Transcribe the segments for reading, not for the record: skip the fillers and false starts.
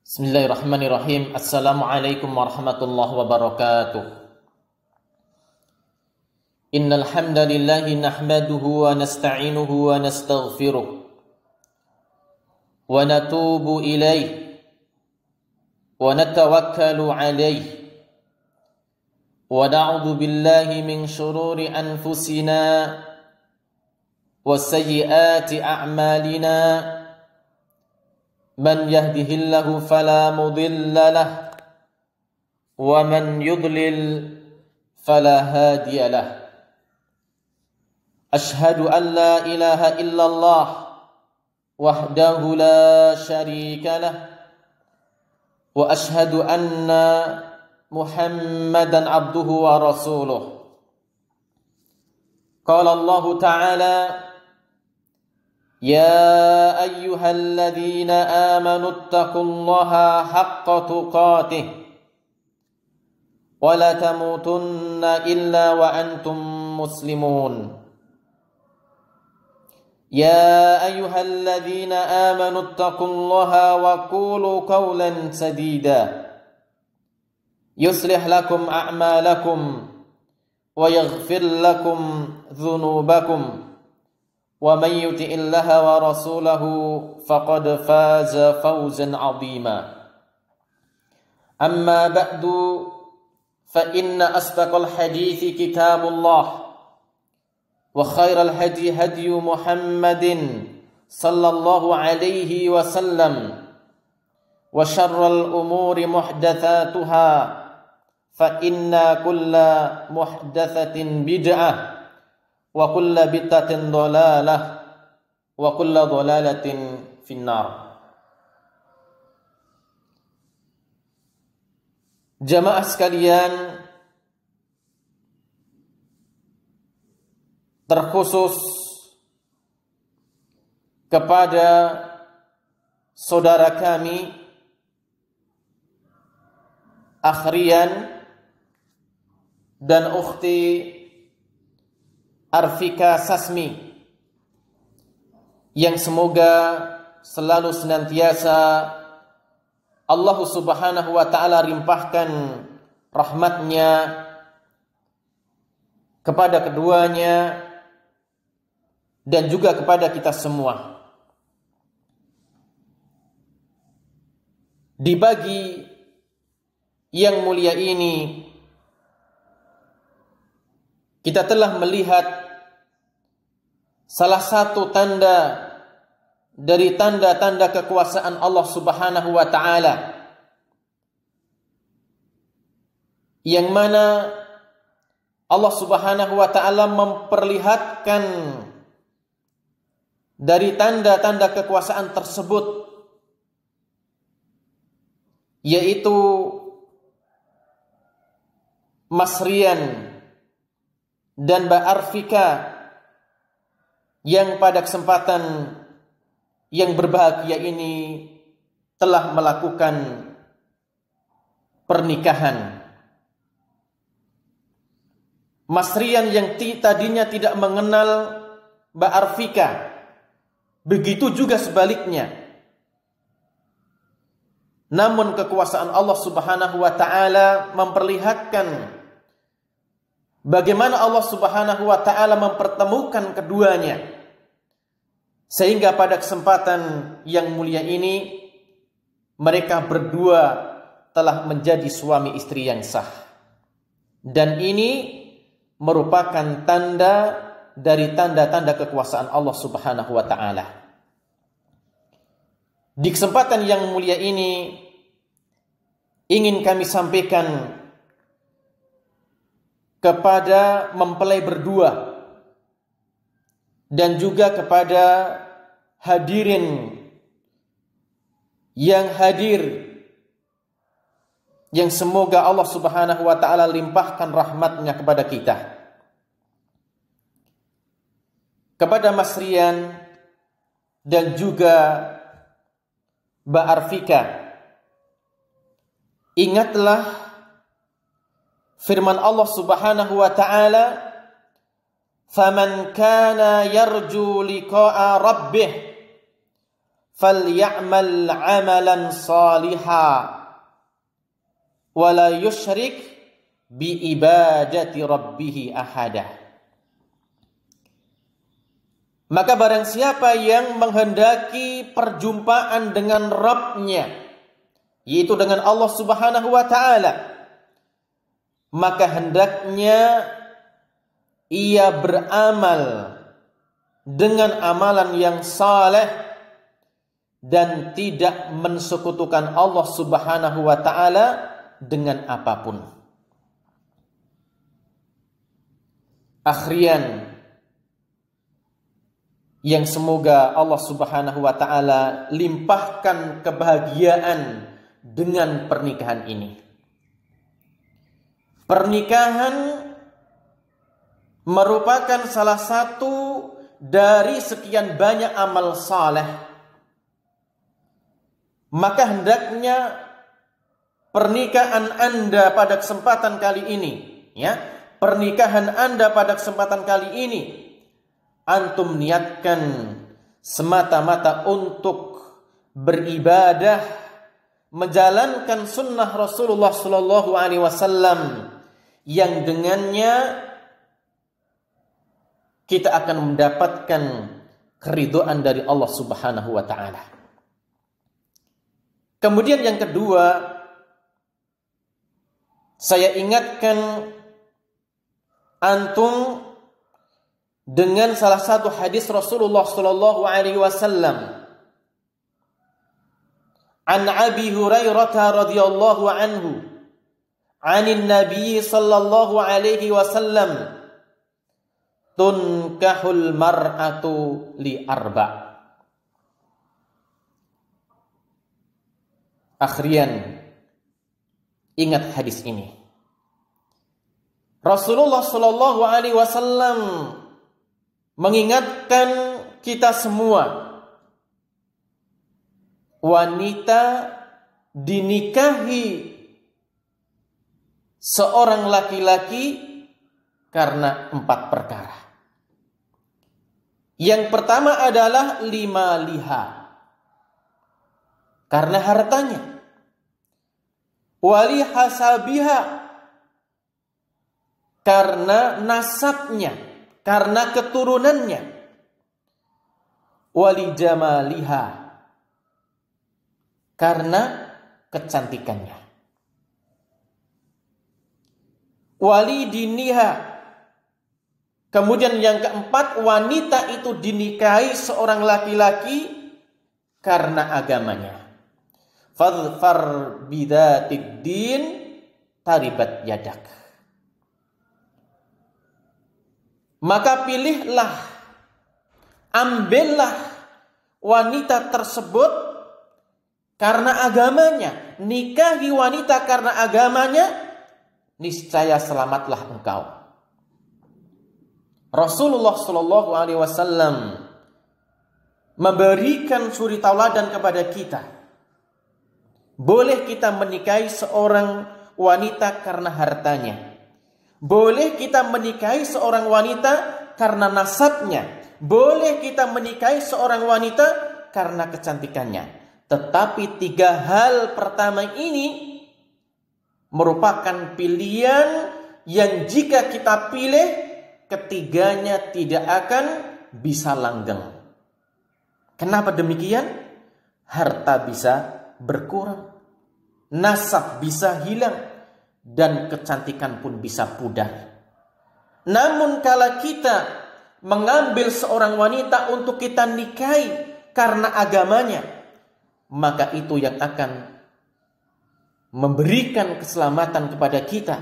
Bismillahirrahmanirrahim. Assalamualaikum warahmatullahi wabarakatuh. Innal hamdalillahi nahmaduhu wa nasta'inuhu wa nastaghfiruh wa natubu ilayhi wa natawakkalu alayhi wa na'udzu billahi min shururi anfusina wa sayyiati a'malina. Man yahdihillahu fala mudilla lah wa man yudlil fala hadiya lah. Ashhadu an la ilaha illallah wahdahu la syarika lah wa ashhadu anna Muhammadan abduhu wa rasuluh. Qala Allah Ta'ala: Ya ayyuhalladzina amanu ittaqullaha haqqa tuqatih wa la tamutunna illa wa antum muslimun. Ya ayyuhalladzina amanu ittaqullaha wa qulu qawlan sadida yuslih lakum a'malakum wa yaghfir lakum dhunubakum. Wa man yuti'illaha wa rasulahu faqad faza fawzan 'azima. Amma ba'du, fa inna asdaqal hadithi kitabullah wa khairal hadi hadyu Muhammadin sallallahu alaihi wasallam wa syarral umuri muhdatsatuha fa inna kulla muhdatsatin bid'ah wa kulla bid'atin dhalalah wa kulla dhalalatin finnar. Jamaah sekalian, terkhusus kepada saudara kami Akhrian dan ukhti Arfika Sasmi, yang semoga selalu senantiasa Allah Subhanahu wa ta'ala limpahkan rahmatnya kepada keduanya dan juga kepada kita semua. Di pagi yang mulia ini kita telah melihat salah satu tanda dari tanda-tanda kekuasaan Allah Subhanahu wa ta'ala, yang mana Allah Subhanahu wa ta'ala memperlihatkan dari tanda-tanda kekuasaan tersebut, yaitu Mas Rian dan Mbak Arfika yang pada kesempatan yang berbahagia ini telah melakukan pernikahan. Mas Rian yang tadinya tidak mengenal Mbak Arfika, begitu juga sebaliknya. Namun kekuasaan Allah Subhanahu wa ta'ala memperlihatkan bagaimana Allah Subhanahu wa ta'ala mempertemukan keduanya, sehingga pada kesempatan yang mulia ini mereka berdua telah menjadi suami istri yang sah. Dan ini merupakan tanda dari tanda-tanda kekuasaan Allah Subhanahu wa ta'ala. Di kesempatan yang mulia ini ingin kami sampaikan kepada mempelai berdua dan juga kepada hadirin yang hadir, yang semoga Allah Subhanahu wa ta'ala limpahkan rahmatnya kepada kita. Kepada Mas Rian dan juga Mbak Arfika, ingatlah firman Allah Subhanahu wa ta'ala, "Faman kana yarju liqa'a rabbih falyamal 'amalan shalihan wa la yusyrik bi ibadati rabbih ahada. Maka barang siapa yang menghendaki perjumpaan dengan Rabb-Nya, yaitu dengan Allah Subhanahu wa ta'ala, maka hendaknya ia beramal dengan amalan yang saleh dan tidak mensekutukan Allah Subhanahu wa ta'ala dengan apapun. Akhirian, yang semoga Allah Subhanahu wa ta'ala limpahkan kebahagiaan dengan pernikahan ini. Pernikahan merupakan salah satu dari sekian banyak amal saleh. Maka hendaknya pernikahan Anda pada kesempatan kali ini, pernikahan Anda pada kesempatan kali ini, antum niatkan semata-mata untuk beribadah, menjalankan sunnah Rasulullah Sallallahu Alaihi Wasallam, yang dengannya kita akan mendapatkan keridhaan dari Allah Subhanahu Wa Taala. Kemudian yang kedua, saya ingatkan antum dengan salah satu hadis Rasulullah sallallahu alaihi wasallam. An Abi Hurairah radhiyallahu anhu, 'anin Nabi sallallahu alaihi wasallam, tunkahul mar'atu li arba'. Akhirian, ingat hadis ini. Rasulullah sallallahu alaihi wasallam mengingatkan kita semua, wanita dinikahi seorang laki-laki karena 4 perkara. Yang pertama adalah lima liha, karena hartanya. Wali hasabiha, karena nasabnya, karena keturunannya. Wali jamaliha, karena kecantikannya. Wali diniha, kemudian yang keempat, wanita itu dinikahi seorang laki-laki karena agamanya. Fadhfar bidatid din taribat yadak. Maka pilihlah, ambillah wanita tersebut karena agamanya. Nikahi wanita karena agamanya, niscaya selamatlah engkau. Rasulullah Shallallahu Alaihi Wasallam memberikan suri tauladan kepada kita. Boleh kita menikahi seorang wanita karena hartanya. Boleh kita menikahi seorang wanita karena nasabnya. Boleh kita menikahi seorang wanita karena kecantikannya. Tetapi 3 hal pertama ini merupakan pilihan yang jika kita pilih, ketiganya tidak akan bisa langgeng. Kenapa demikian? Harta bisa berkurang, nasab bisa hilang, dan kecantikan pun bisa pudar. Namun kalau kita mengambil seorang wanita untuk kita nikahi karena agamanya, maka itu yang akan memberikan keselamatan kepada kita,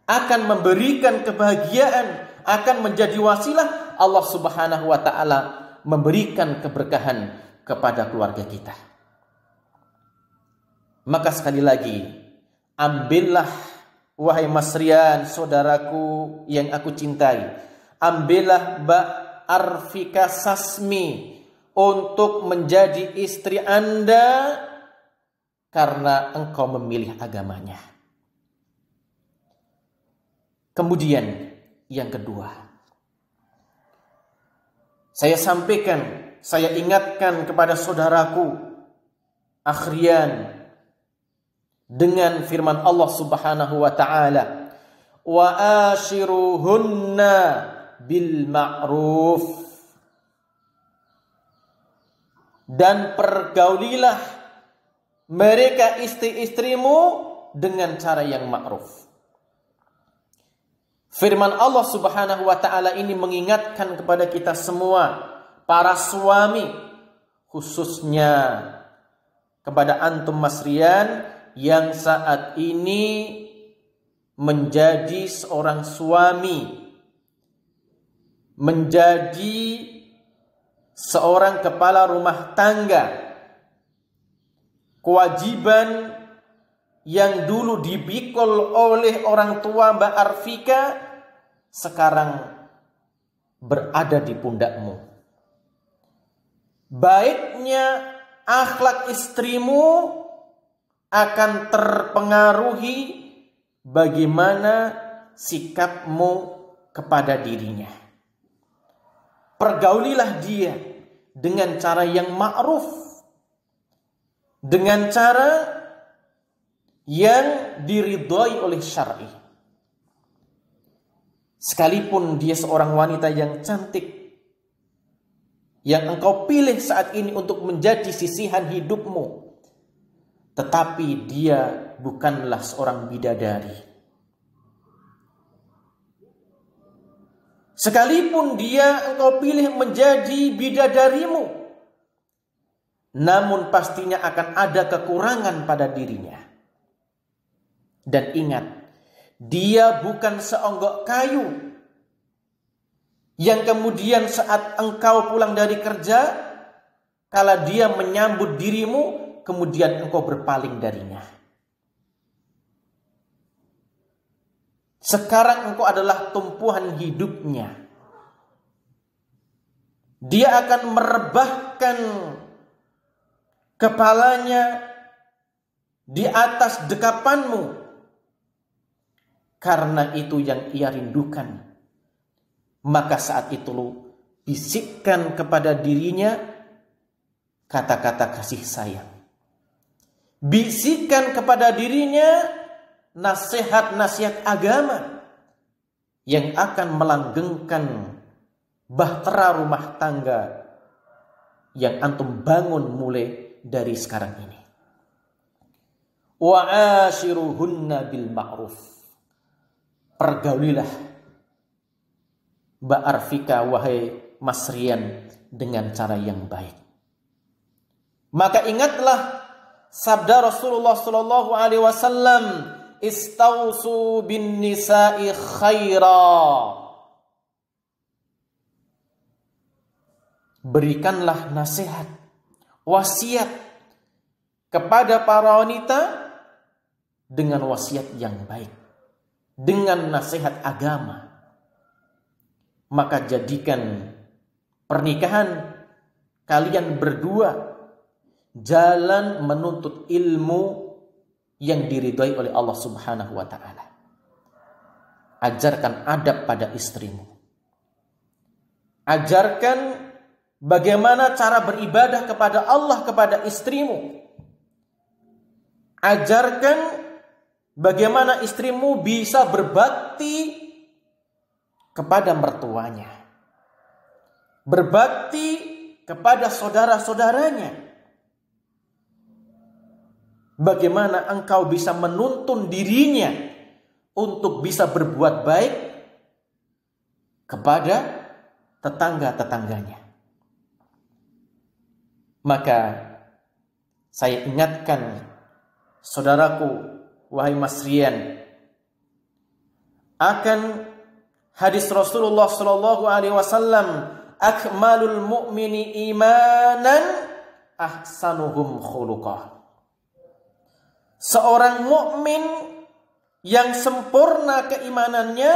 akan memberikan kebahagiaan, akan menjadi wasilah Allah Subhanahu wa ta'ala memberikan keberkahan kepada keluarga kita. Maka sekali lagi, ambillah wahai Mas Rian, saudaraku yang aku cintai, ambillah Mbak Arfika Sasmi untuk menjadi istri Anda karena engkau memilih agamanya. Kemudian yang kedua, saya sampaikan saya ingatkan kepada saudaraku Akhrian dengan firman Allah Subhanahu wa taala, wa ashiruhunna bil ma'ruf, dan pergaulilah mereka istri-istrimu dengan cara yang ma'ruf. Firman Allah Subhanahu wa taala ini mengingatkan kepada kita semua, para suami, khususnya kepada antum Mas Rian yang saat ini menjadi seorang suami, menjadi seorang kepala rumah tangga. Kewajiban yang dulu dipikul oleh orang tua Mbak Arfika sekarang berada di pundakmu. Baiknya akhlak istrimu akan terpengaruhi bagaimana sikapmu kepada dirinya. Pergaulilah dia dengan cara yang ma'ruf, dengan cara yang diridhai oleh syar'i. Sekalipun dia seorang wanita yang cantik, yang engkau pilih saat ini untuk menjadi sisihan hidupmu, tetapi dia bukanlah seorang bidadari. Sekalipun dia engkau pilih menjadi bidadarimu, namun pastinya akan ada kekurangan pada dirinya. Dan ingat, dia bukan seonggok kayu yang kemudian saat engkau pulang dari kerja, kala dia menyambut dirimu, kemudian engkau berpaling darinya. Sekarang engkau adalah tumpuan hidupnya. Dia akan merebahkan kepalanya di atas dekapanmu, karena itu yang ia rindukan. Maka saat itu lu bisikkan kepada dirinya kata-kata kasih sayang. Bisikkan kepada dirinya nasihat-nasihat agama yang akan melanggengkan bahtera rumah tangga yang antum bangun mulai dari sekarang ini. Wa ashiruhunna bil ma'ruf. Pergaulilah Mbak Arfika, wahai Mas Rian, dengan cara yang baik. Maka ingatlah sabda Rasulullah sallallahu alaihi wasallam, istausu bin nisa'i khaira. Berikanlah nasihat, wasiat kepada para wanita dengan wasiat yang baik, dengan nasihat agama. Maka jadikan pernikahan kalian berdua jalan menuntut ilmu yang diridhai oleh Allah Subhanahu wa taala. Ajarkan adab pada istrimu. Ajarkan bagaimana cara beribadah kepada Allah kepada istrimu. Ajarkan bagaimana istrimu bisa berbakti kepada mertuanya, berbakti kepada saudara-saudaranya. Bagaimana engkau bisa menuntun dirinya untuk bisa berbuat baik kepada tetangga-tetangganya. Maka saya ingatkan saudaraku, wahai Mas Rian, akan hadis Rasulullah sallallahu alaihi wasallam, akmalul mu'mini imanan ahsanuhum khuluqah. Seorang mukmin yang sempurna keimanannya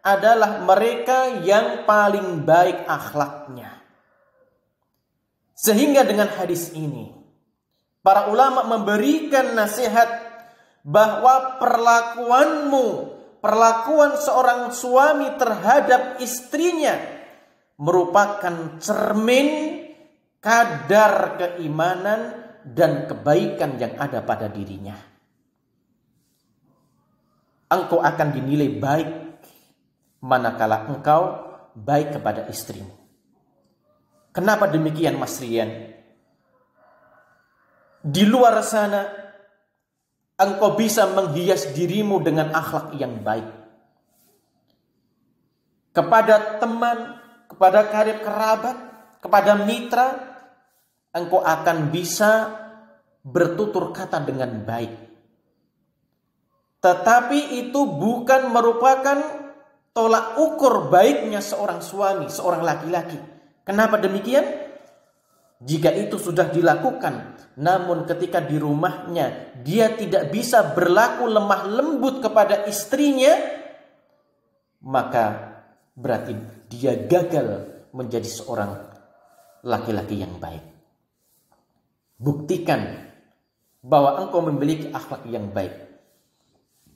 adalah mereka yang paling baik akhlaknya. Sehingga dengan hadis ini para ulama memberikan nasihat bahwa perlakuan seorang suami terhadap istrinya merupakan cermin kadar keimanan dan kebaikan yang ada pada dirinya. Engkau akan dinilai baik manakala engkau baik kepada istrimu. Kenapa demikian, Mas Rian? Di luar sana engkau bisa menghias dirimu dengan akhlak yang baik. Kepada teman, kepada karib kerabat, kepada mitra, engkau akan bisa bertutur kata dengan baik. Tetapi itu bukan merupakan tolak ukur baiknya seorang suami, seorang laki-laki. Kenapa demikian? Jika itu sudah dilakukan, namun ketika di rumahnya dia tidak bisa berlaku lemah lembut kepada istrinya, maka berarti dia gagal menjadi seorang laki-laki yang baik. Buktikan bahwa engkau memiliki akhlak yang baik.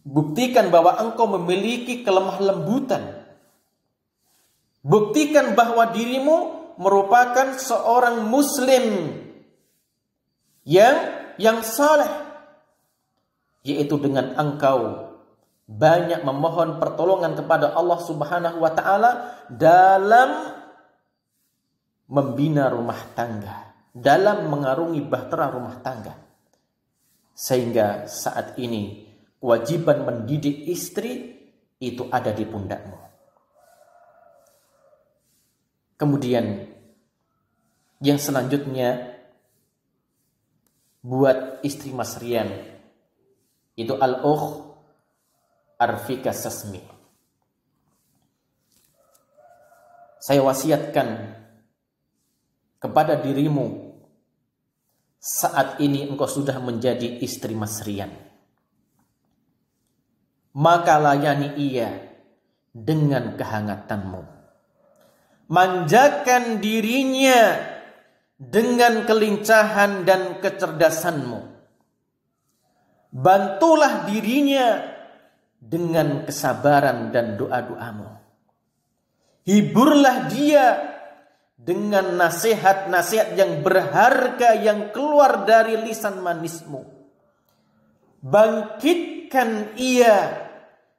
Buktikan bahwa engkau memiliki kelemah lembutan. Buktikan bahwa dirimu merupakan seorang muslim yang saleh, yaitu dengan engkau banyak memohon pertolongan kepada Allah Subhanahu wa taala dalam membina rumah tangga, dalam mengarungi bahtera rumah tangga. Sehingga saat ini kewajiban mendidik istri itu ada di pundakmu. Kemudian yang selanjutnya buat istri Mas Rian itu al-ukh arfika sasmi. Saya wasiatkan kepada dirimu saat ini engkau sudah menjadi istri Mas Rian. Maka layani ia dengan kehangatanmu. Manjakan dirinya dengan kelincahan dan kecerdasanmu. Bantulah dirinya dengan kesabaran dan doa-doamu. Hiburlah dia dengan nasihat-nasihat yang berharga yang keluar dari lisan manismu. Bangkitkan ia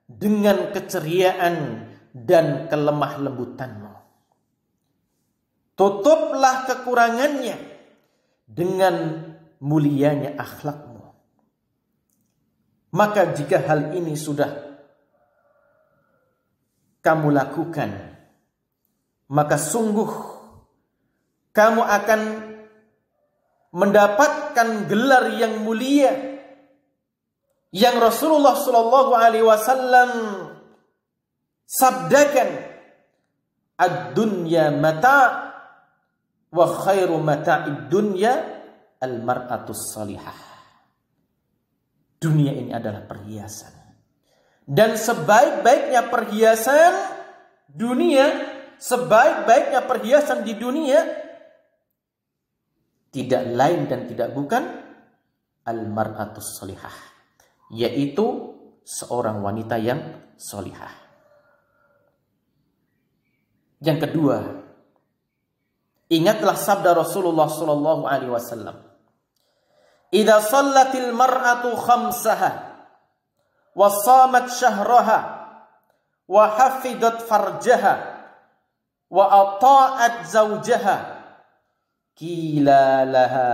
dengan keceriaan dan kelemah lembutanmu. Tutuplah kekurangannya dengan mulianya akhlakmu. Maka jika hal ini sudah kamu lakukan, maka sungguh kamu akan mendapatkan gelar yang mulia yang Rasulullah Shallallahu Alaihi Wasallam sabdakan, ad-dunya mata wa khairu mata'id dunya al-mar'atus salihah. Dunia ini adalah perhiasan, dan sebaik-baiknya perhiasan dunia, sebaik-baiknya perhiasan di dunia tidak lain dan tidak bukan al-mar'atus salihah, yaitu seorang wanita yang solihah. Yang kedua, ingatlah sabda Rasulullah sallallahu alaihi wasallam, "Idza shallatil mar'atu khamsaha wa shamat syahraha wa hafidat farjaha wa ata'at zawjaha qila laha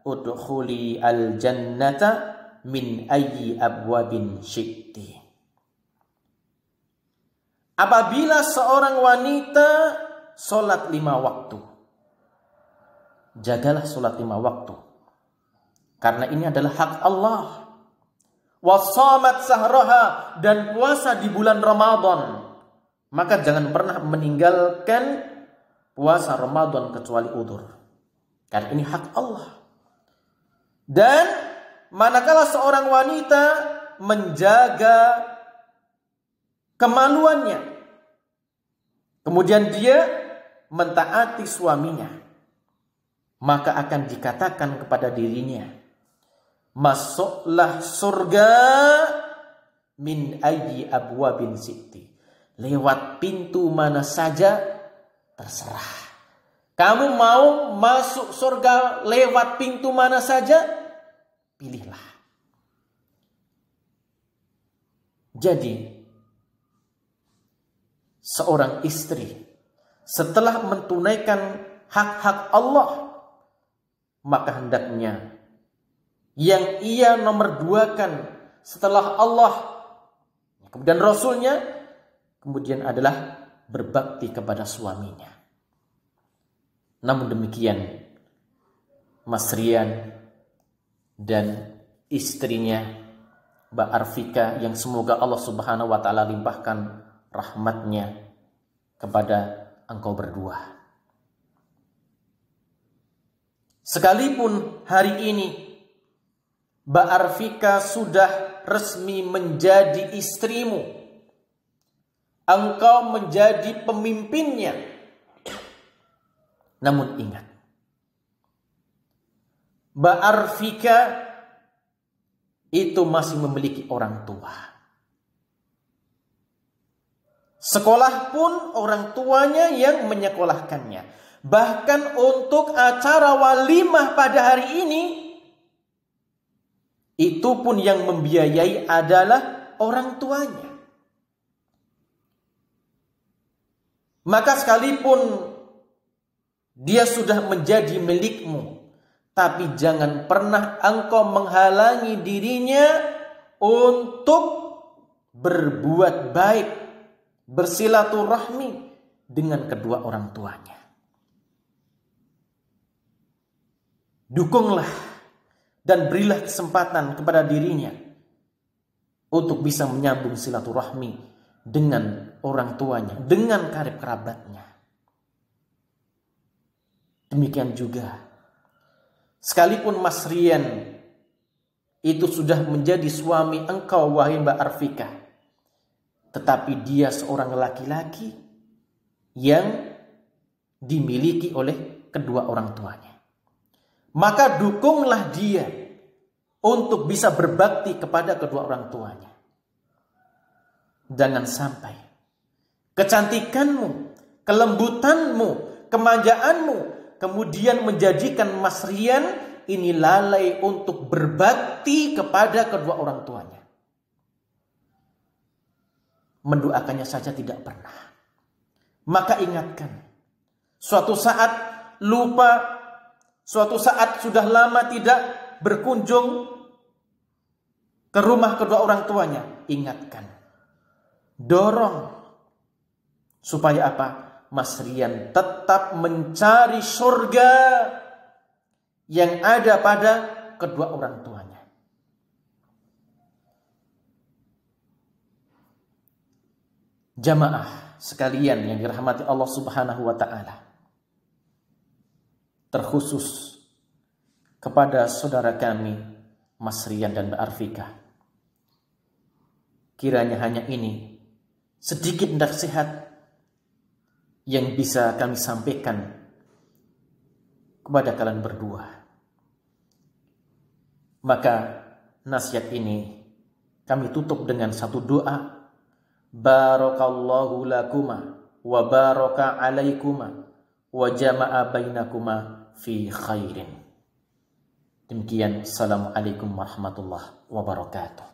udkhuli al jannata min ayyi abwabin syi'ti." Apabila seorang wanita sholat 5 waktu, jagalah sholat 5 waktu, karena ini adalah hak Allah. Wasamat sahraha, dan puasa di bulan Ramadan, maka jangan pernah meninggalkan puasa Ramadan kecuali udzur, karena ini hak Allah. Dan manakala seorang wanita menjaga kemaluannya, kemudian dia mentaati suaminya, maka akan dikatakan kepada dirinya, masuklah surga min ayyi abwabin syi'ti, lewat pintu mana saja terserah. Kamu mau masuk surga lewat pintu mana saja? Pilihlah. Jadi, seorang istri setelah mentunaikan hak-hak Allah, maka hendaknya yang ia nomor duakan setelah Allah kemudian Rasulnya, kemudian adalah berbakti kepada suaminya. Namun demikian, Mas Rian dan istrinya Mbak Arfika, yang semoga Allah Subhanahu wa Ta'ala limpahkan rahmatnya kepada engkau berdua. Sekalipun hari ini Mbak Arfika sudah resmi menjadi istrimu, engkau menjadi pemimpinnya, namun ingat, Mbak Arfika itu masih memiliki orang tua. Sekolah pun orang tuanya yang menyekolahkannya. Bahkan untuk acara walimah pada hari ini, itu pun yang membiayai adalah orang tuanya. Maka sekalipun dia sudah menjadi milikmu, tapi jangan pernah engkau menghalangi dirinya untuk berbuat baik, bersilaturahmi dengan kedua orang tuanya. Dukunglah dan berilah kesempatan kepada dirinya untuk bisa menyambung silaturahmi dengan orang tuanya, dengan karib kerabatnya. Demikian juga, sekalipun Mas Rian itu sudah menjadi suami engkau, wahai Mbak Arfika, tetapi dia seorang laki-laki yang dimiliki oleh kedua orang tuanya. Maka dukunglah dia untuk bisa berbakti kepada kedua orang tuanya. Jangan sampai kecantikanmu, kelembutanmu, kemanjaanmu kemudian menjadikan Mas Rian ini lalai untuk berbakti kepada kedua orang tuanya. Mendoakannya saja tidak pernah. Maka ingatkan, suatu saat lupa, suatu saat sudah lama tidak berkunjung ke rumah kedua orang tuanya, ingatkan, dorong supaya apa? Mas Rian tetap mencari surga yang ada pada kedua orang tuanya. Jamaah sekalian yang dirahmati Allah Subhanahu wa Ta'ala, terkhusus kepada saudara kami Mas Rian dan Mbak Arfika, kiranya hanya ini sedikit nasihat yang bisa kami sampaikan kepada kalian berdua. Maka nasihat ini kami tutup dengan satu doa. Barakallahu lakuma wa baraka alaikuma wa jama'a bainakuma fi khairin. Demikian, assalamualaikum warahmatullahi wabarakatuh.